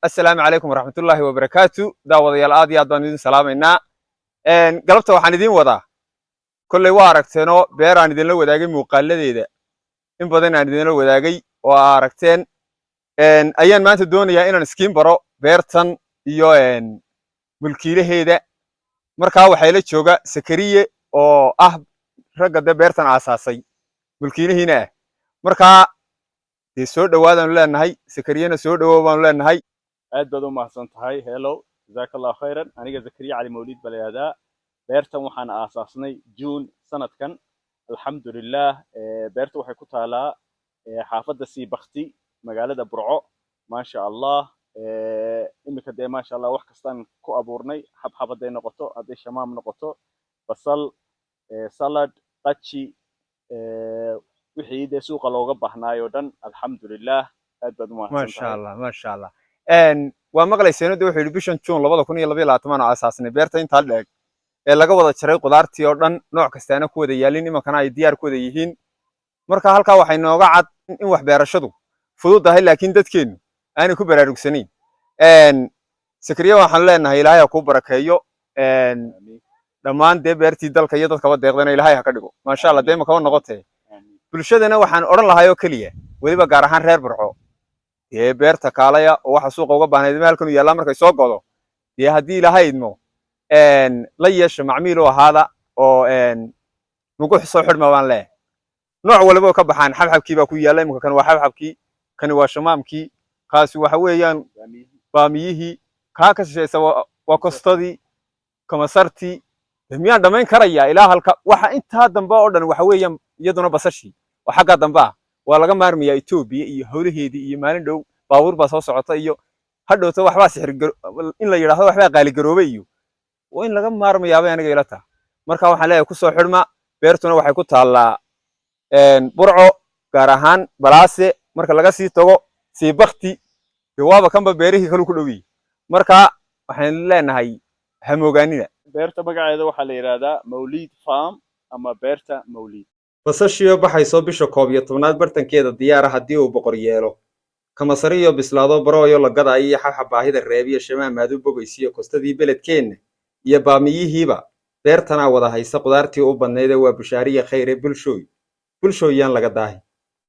السلام عليكم ورحمة الله وبركاته داوديال aad iyo aad baan idin salaameynaa galabta waxaan idin wadaa kulay waa aragteeno beer aan idin la wadaagay muuqaaladeeda in badan aan idin la wadaagay oo aragteen ayaan maanta doonayaa inaan iskiin baro beertan iyo mulkiilaheeda markaa waxay la jooga Sakariye oo ah ragga beertan aasaasay mulkiilihiina markaa soo dhawaadaan leenahay Sakariyena soo dhawaadaan leenahay aad baad u mahadsan tahay hello jazakallahu khairan aniga Zakariya Ali Mawlid baleeda beertan waxaan aasaasnay June sanadkan alxamdulillah beertu waxay ku taalaa xaafadda Siibakti magaalada Burco ma sha Allah imika de ma sha Allah wax kastaan ku abuurnay xabxabaday noqoto haday shamaam noqoto basal salad qachi wixii suuqa looga baahnaayo dhan alxamdulillah aad baad u mahadsan tahay ma sha Allah waa maqlayseen wuxuu yiri bishan June 2022 aasaasnay beerta inta dheeg ee laga wada jaray qudaartii oo dhan nooc kastaana ku wada yaalin imankana ay diyaar ku wada yihiin marka halka waxay nooga cad in wax beerashadu fududahay laakiin dadkeenu aanay ku baraarugsanayn Sakariya waxaan leenahay Ilaahay ku barakeeyo dhamaan beertii dalka iyo dadka wada deeqdana Ilaahay ha ka dhigo ma sha Allah deema ka noqotay bulshadana waxaan oran lahayo kaliya waliba gaar ahaan reer Burco beerta kaalaya oo waxa suuqa uga baahnaa halkan yaala markay soo godo hadii Ilaahay idmo la yeesho macmiil oo ahaada oo nugu soo xidhma waan leeyahay nooc walba ka baxaan xabxabkii baa ku yaala imka kan waa xabxabkii kan waa shamaamkii kaasi waxa weeyaan baamiyihii ka shaqeysa waa kostadii kamasartii miyaan dhamayn karaya ilaa halka waxa inta dambe oo dhan waxa weeyaan iyaduna basashi waxa xagga dambe waa laga maarmiyaa Ethiopia iyo hawlaheedii iyo maalin dhow baabuur baa soo socota iyo hadhowta waxba sixir in la yiraahdo waxba qaali garoobay iyo in laga maarmayaaba aniga ilata marka waxaan leeyahay ku soo xidhma beertuna waxay ku taalaa Burco gaar ahaan Balaase marka laga sii tago Siibakti jawaaba kanba beerihii kale ku dhawi marka waxaan leenahay hamoogaanina beerta magaceeda waxa la yiraahdaa Mawlid Farm ama beerta Mawlid basashiyo baxayso bisha 11aad bartankeeda diyaar ah hadii uu boqor yeelo kamasariyo bislaado barooyo la gadayo xabxab baahida reebiyo shamaamaadu bogaysiyo kostadii beledkeena iyo baamiyihiiba beertana wada haysa qudaartii u badneed waa bushaariye khayr bulshooyaan laga daahay